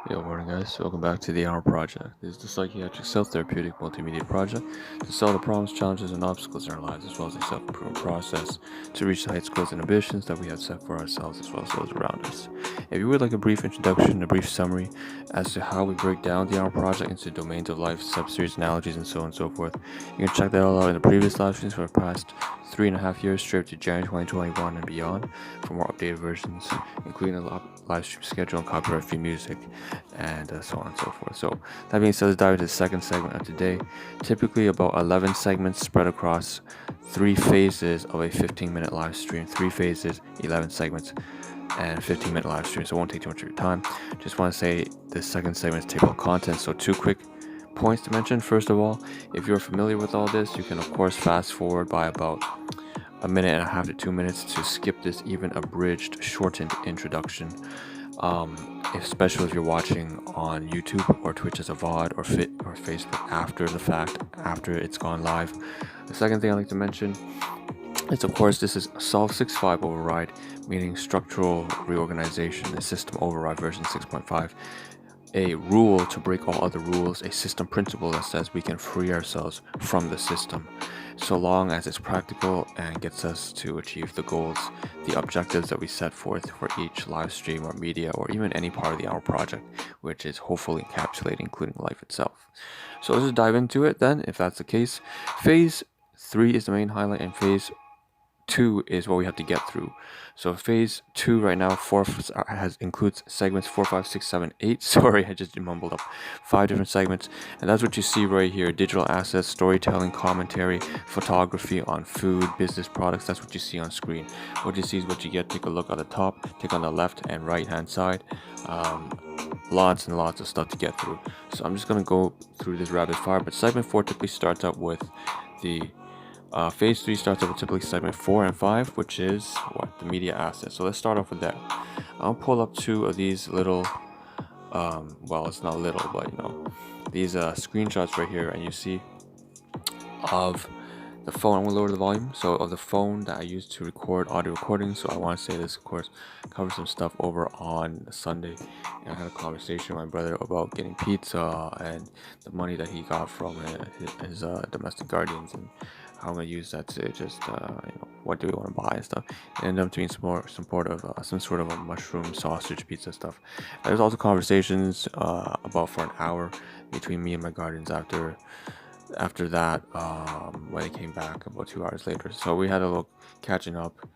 Yo, morning guys. Welcome back to the Ahn Rho Project. This is the psychiatric self-therapeutic multimedia project to solve the problems, challenges, and obstacles in our lives, as well as a self-improvement process to reach the heights, goals, and ambitions that we have set for ourselves, as well as those around us. If you would like a brief introduction, a brief summary as to how we break down the Ahn Rho Project into domains of life, subseries, analogies, and so on and so forth, you can check that all out in the previous live streams for the past 3.5 years, straight to January 2021 and beyond, for more updated versions, including a live stream schedule and copyright-free music, and so on and so forth. So that being said, let's dive into the second segment of today. Typically about 11 segments spread across 3 phases of a 15-minute live stream. 3 phases, 11 segments, and 15-minute live stream. So it won't take too much of your time. Just want to say this second segment is table of contents. So 2 quick points to mention. First of all, if you're familiar with all this, you can of course fast forward by about a minute and a half to 2 minutes to skip this even abridged, shortened introduction. Especially if you're watching on YouTube or Twitch as a VOD or Facebook after the fact, after it's gone live. The second thing I'd like to mention is, of course, this is Solve 6.5 override, meaning structural reorganization, a system override version 6.5. A rule to break all other rules, a system principle that says we can free ourselves from the system, so long as it's practical and gets us to achieve the goals, the objectives that we set forth for each live stream or media or even any part of the Ahn Rho project, which is hopefully encapsulated, including life itself. So let's just dive into it then, if that's the case. Phase 3 is the main highlight, and phase 2 is what we have to get through. So phase 2 right now includes segments 4, 5, 6, 7, 8. Sorry, I just mumbled up. 5 different segments, and that's what you see right here: digital assets, storytelling, commentary, photography on food, business products. That's what you see on screen. What you see is what you get. Take a look at the top, take on the left and right hand side. Lots and lots of stuff to get through. So I'm just gonna go through this rapid fire. But segment 4 typically starts out with the phase 3 starts up with typically segment 4 and 5, which is what? The media asset. So let's start off with that. I'll pull up 2 of these little, well, it's not little, but these screenshots right here, and you see of the phone. I'm gonna lower the volume. So of the phone that I use to record audio recordings. So I want to say this, of course, covers some stuff over on Sunday. And I had a conversation with my brother about getting pizza and the money that he got from his domestic guardians, and how I'm gonna use that to just what do we want to buy and stuff. It ended up doing some sort of a mushroom sausage pizza stuff. There's also conversations about for an hour between me and my guardians after that, when they came back about 2 hours later. So we had a little catching up,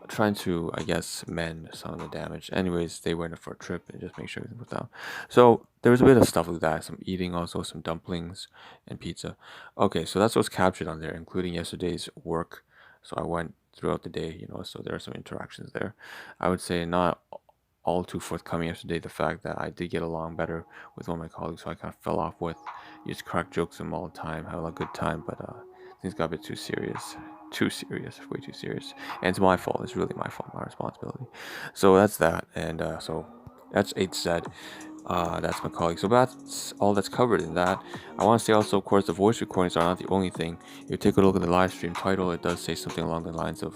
trying to, I guess, mend some of the damage. Anyways, they went for a trip and just make sure everything was down. So there was a bit of stuff like that, some eating, also some dumplings and pizza. Okay, so that's what's captured on there, including yesterday's work. So I went throughout the day, so there are some interactions there. I would say not all too forthcoming yesterday, the fact that I did get along better with one of my colleagues, so I kind of fell off with just crack jokes with him all the time, have a good time, but things got a bit too serious, way too serious, and it's my fault. It's really my fault, my responsibility. So that's that, and so that's 8 said. That's my colleague. So that's all that's covered in that. I want to say also, of course, the voice recordings are not the only thing. If you take a look at the live stream title, it does say something along the lines of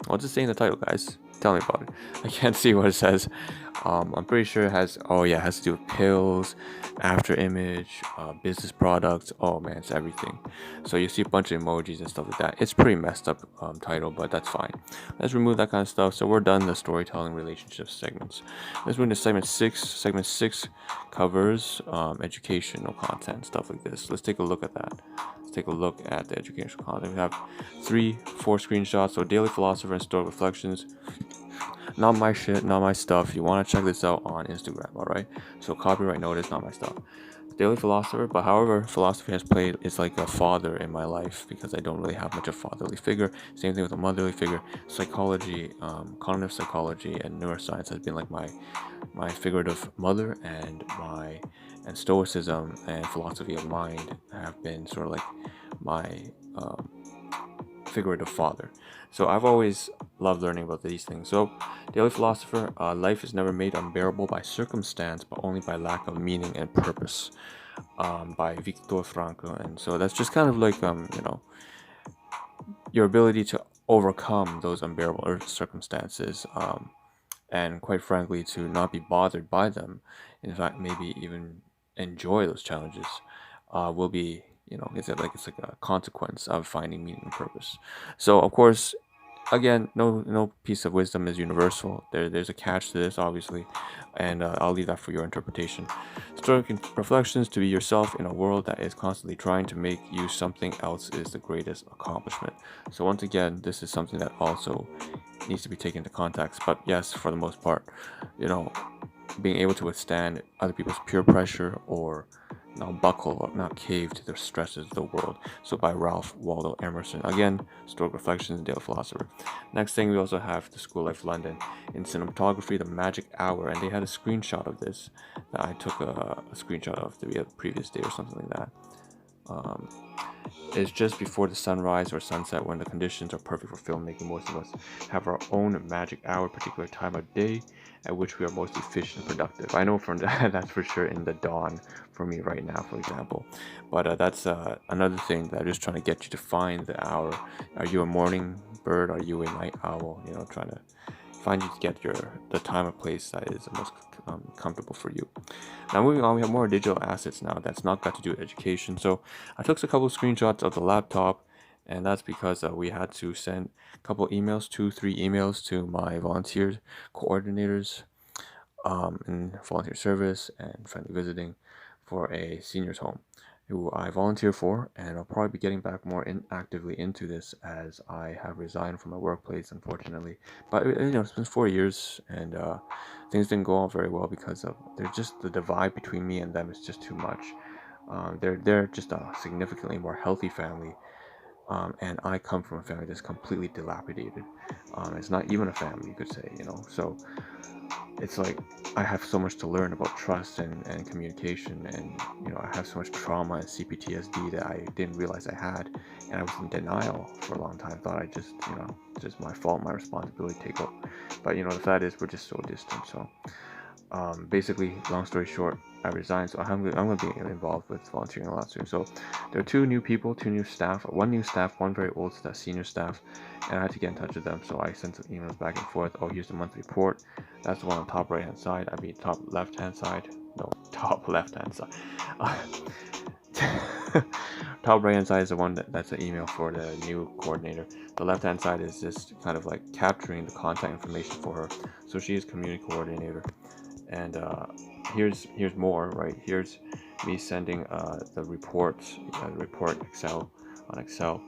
what's it say in the title, guys? Tell me about it. I can't see what it says. I'm pretty sure it has. Oh yeah, it has to do with pills, after image, business products. Oh man, it's everything. So you see a bunch of emojis and stuff like that. It's pretty messed up title, but that's fine. Let's remove that kind of stuff. So we're done the storytelling relationships segments. Let's move to segment 6. Segment 6 covers educational content, stuff like this. Let's take a look at that. Let's take a look at the educational content. We have 4 screenshots. So daily philosopher and stoic reflections. Not my shit, not my stuff. You want to check this out on Instagram, alright? So copyright notice, not my stuff. Daily philosopher, but however, philosophy has played is like a father in my life because I don't really have much of a fatherly figure. Same thing with a motherly figure. Psychology, cognitive psychology, and neuroscience has been like my figurative mother, and stoicism and philosophy of mind have been sort of like my figurative father. So I've always loved learning about these things. So daily philosopher, life is never made unbearable by circumstance, but only by lack of meaning and purpose, by Viktor Frankl. And so that's just kind of like your ability to overcome those unbearable circumstances, and quite frankly to not be bothered by them, in fact maybe even enjoy those challenges, will be, it's like a consequence of finding meaning and purpose. So of course, again, no piece of wisdom is universal. There's a catch to this, obviously, and I'll leave that for your interpretation. Stoic reflections: to be yourself in a world that is constantly trying to make you something else is the greatest accomplishment. So once again, this is something that also needs to be taken into context. But yes, for the most part, you know, being able to withstand other people's peer pressure, or not buckle or not cave to the stresses of the world. So by Ralph Waldo Emerson. Again, Stoic Reflections, Daily Philosopher. Next thing, we also have the School Life London. In cinematography, the magic hour, and they had a screenshot of this that I took a screenshot of the previous day or something like that. Um, it's just before the sunrise or sunset when the conditions are perfect for filmmaking. Most of us have our own magic hour, particular time of day at which we are most efficient and productive. I know from that, that's for sure in the dawn for me right now, for example. But that's another thing that I'm just trying to get you to find the hour. Are you a morning bird? Are you a night owl? Trying to find you to get the time and place that is the most comfortable for you. Now moving on, we have more digital assets now that's not got to do with education. So I took a couple of screenshots of the laptop, and that's because we had to send a couple emails, 2, 3 emails to my volunteer coordinators in volunteer service and friendly visiting for a seniors home who I volunteer for, and I'll probably be getting back more actively into this as I have resigned from my workplace, unfortunately. But it's been 4 years, and things didn't go on very well because of there's just the divide between me and them is just too much. They're just a significantly more healthy family, and I come from a family that's completely dilapidated. It's not even a family, you could say. So it's like I have so much to learn about trust and communication, and I have so much trauma and CPTSD that I didn't realize I had, and I was in denial for a long time. Thought I just my fault, my responsibility, take up. But the fact is, we're just so distant. So basically, long story short, I resigned, so I'm going to be involved with volunteering a lot soon. So there are two new people, two new staff, one new staff, one very old staff, senior staff, and I had to get in touch with them. So I sent some emails back and forth. Oh, here's the monthly report. That's the one on top right hand side. I mean top left hand side. No, top left hand side. Top right hand side is the one that's an email for the new coordinator. The left hand side is just kind of like capturing the contact information for her. So she is community coordinator. And here's more, right? Here's me sending the reports, report Excel on Excel,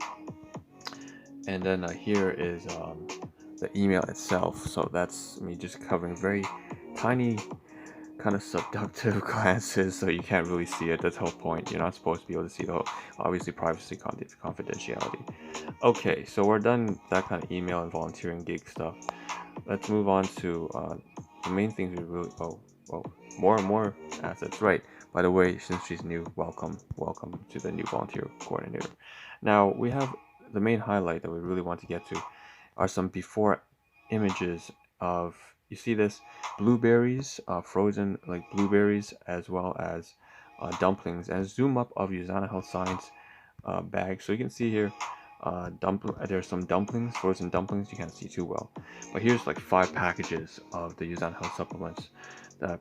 and then here is the email itself. So that's me just covering very tiny, kind of seductive glances, so you can't really see it. That's the whole point. You're not supposed to be able to see the whole, obviously, privacy, confidentiality. Okay, so we're done that kind of email and volunteering gig stuff. Let's move on to the main things we really. Oh, more and more assets. Right. By the way, since she's new, welcome to the new volunteer coordinator. Now we have the main highlight that we really want to get to are some before images of, you see this, blueberries, frozen like blueberries, as well as dumplings, and zoom up of Usana Health Science bag. So you can see here, there's some dumplings, frozen dumplings. You can't see too well, but here's like 5 packages of the Usana Health supplements,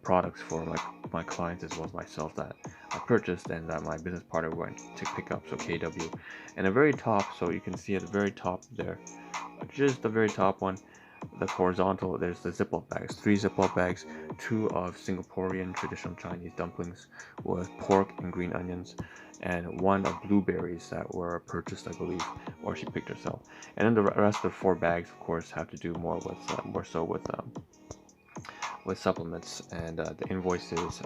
products for my clients as well as myself that I purchased and that my business partner went to pick up. So KW, and the very top. So you can see at the very top there, just the very top one, the horizontal, there's the Ziploc bags, 3 Ziploc bags, 2 of Singaporean traditional Chinese dumplings with pork and green onions, and 1 of blueberries that were purchased, I believe, or she picked herself. And then the rest of 4 bags, of course, have to do more so with supplements and the invoices,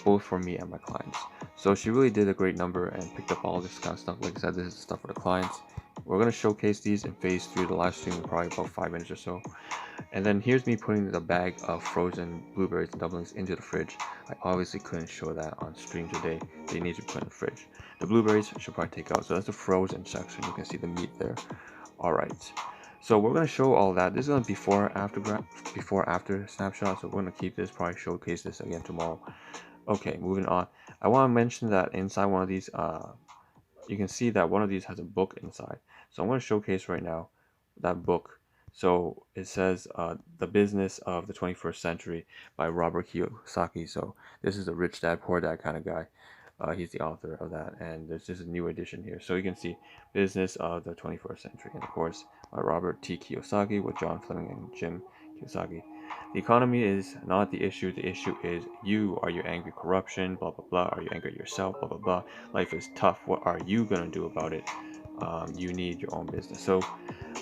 both for me and my clients. So she really did a great number and picked up all this kind of stuff. Like I said, this is stuff for the clients. We're going to showcase these in phase 3 of the live stream in probably about 5 minutes or so. And then here's me putting the bag of frozen blueberries and dumplings into the fridge. I obviously couldn't show that on stream today. They need to put in the fridge. The blueberries should probably take out. So that's the frozen section. You can see the meat there. Alright. So we're going to show all that. This is a before after snapshot. So we're going to keep this, probably showcase this again tomorrow. Okay, moving on. I want to mention that inside one of these, you can see that one of these has a book inside. So I'm going to showcase right now that book So it says The Business of the 21st Century by Robert Kiyosaki. So this is a rich dad, poor dad kind of guy. He's the author of that, and there's just a new edition here. So you can see Business of the 21st Century, and of course by Robert T. Kiyosaki with John Fleming and Jim Kiyosaki. The economy is not the issue. The issue is you. Are you angry? Corruption, blah blah blah. Are you angry at yourself? Blah blah blah. Life is tough. What are you gonna do about it? You need your own business. So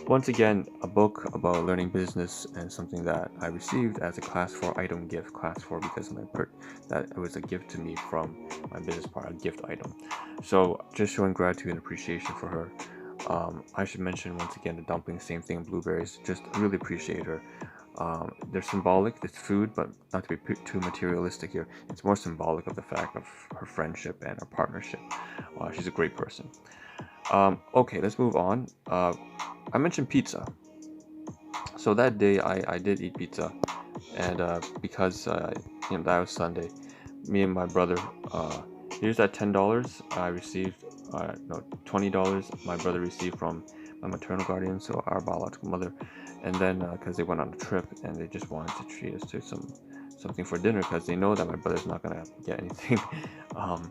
once again, a book about learning business, and something that I received as a class 4 item gift. Class 4 because of that it was a gift to me from my business partner, a gift item. So just showing gratitude and appreciation for her. I should mention once again the dumplings, same thing, blueberries. Just really appreciate her. They're symbolic, it's food, but not to be too materialistic here. It's more symbolic of the fact of her friendship and her partnership. She's a great person. Okay, let's move on. I mentioned pizza. So that day I did eat pizza, and because that was Sunday, me and my brother, here's that $10 I received, no, $20 my brother received from my maternal guardian, so our biological mother, and then because they went on a trip and they just wanted to treat us to something for dinner because they know that my brother's not gonna get anything. um,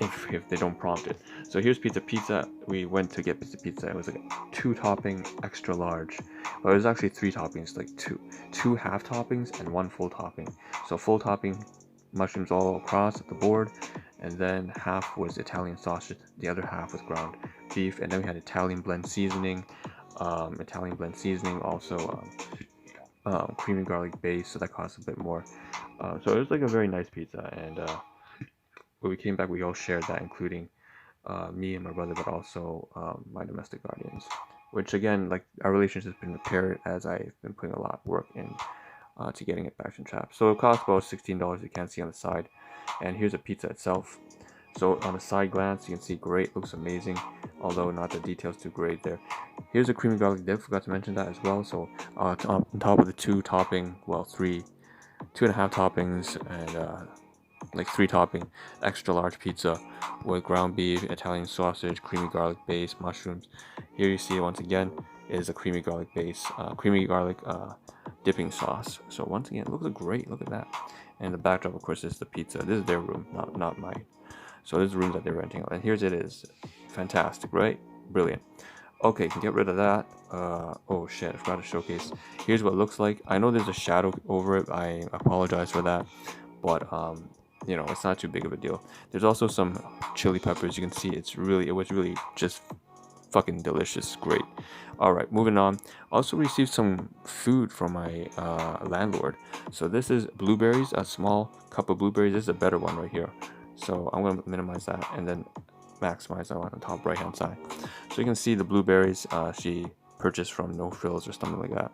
if they don't prompt it. So here's pizza. We went to get pizza. It was like a 2-topping extra large, but it was actually 3 toppings, like two half toppings and 1 full topping. So full topping, mushrooms all across the board, and then half was Italian sausage, the other half was ground beef, and then we had Italian blend seasoning, also creamy garlic base, so that cost a bit more. So it was like a very nice pizza, and when we came back, we all shared that, including me and my brother, but also my domestic guardians. Which again, like our relationship has been repaired as I've been putting a lot of work in to getting it back in trap. So it costs about $16. You can't see on the side, and here's a pizza itself. So on a side glance, you can see great, looks amazing, although not the details too great there. Here's a creamy garlic dip. Forgot to mention that as well. So on top of the 2.5 toppings, and like 3 topping extra large pizza with ground beef, Italian sausage, creamy garlic base, mushrooms. Here you see once again is a creamy garlic base, creamy garlic dipping sauce. So once again, it looks great. Look at that. And the backdrop, of course, is the pizza. This is their room, not mine. So this is the room that they're renting out. And here's it is. Fantastic, right? Brilliant. Okay, can get rid of that. Oh shit, I forgot to showcase. Here's what it looks like. I know there's a shadow over it. I apologize for that, but it's not too big of a deal. There's also some chili peppers. You can see it was really just fucking delicious. Great. All right, moving on. Also received some food from my landlord. So this is blueberries, a small cup of blueberries. This is a better one right here. So I'm gonna minimize that and then maximize that on the top right hand side. So you can see the blueberries she purchased from No Frills or something like that,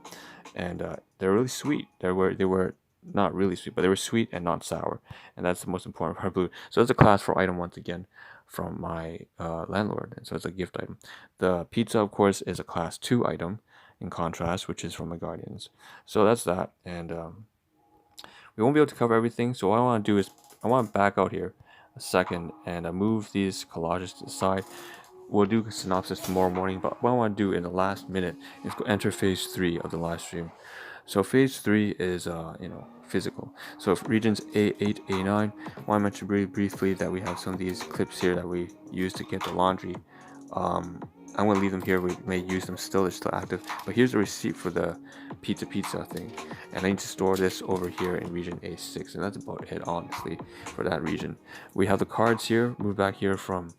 and they're really sweet. They were not really sweet, but they were sweet and not sour, and that's the most important part of blue. So it's a class 4 item once again from my landlord, and so it's a gift item. The pizza, of course, is a class 2 item in contrast, which is from my guardians. So that's that, and we won't be able to cover everything. So what I want to do is I want to back out here a second and move these collages to the side. We'll do a synopsis tomorrow morning, but what I want to do in the last minute is go enter phase 3 of the live stream. So phase 3 is physical. So if regions A8, A9, I want to mention very briefly that we have some of these clips here that we use to get the laundry. I'm going to leave them here. We may use them still. They're still active. But here's the receipt for the pizza thing. And I need to store this over here in region A6. And that's about it, honestly, for that region. We have the cards here. Move back here from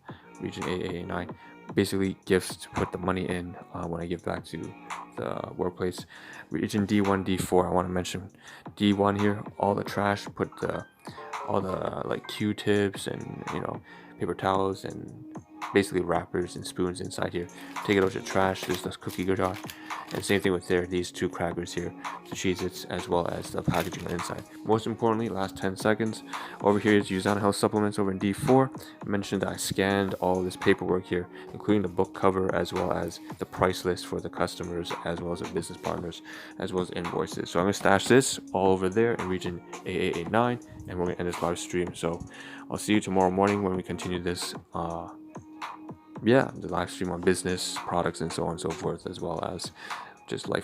region A9. Basically, gifts to put the money in when I give back to the workplace. Region D1, D4. I want to mention D1 here. All the trash. Put all the like Q-tips and paper towels and basically wrappers and spoons inside here. Take it out to the trash. There's the cookie jar, and same thing with these 2 crackers here, the Cheez-Its, as well as the packaging on the inside. Most importantly, last 10 seconds. Over here is Usana Health Supplements over in D4. I mentioned that I scanned all this paperwork here, including the book cover as well as the price list for the customers as well as the business partners, as well as invoices. So I'm gonna stash this all over there in region A889, and we're gonna end this live stream. So I'll see you tomorrow morning when we continue this the live stream on business products and so on and so forth, as well as just life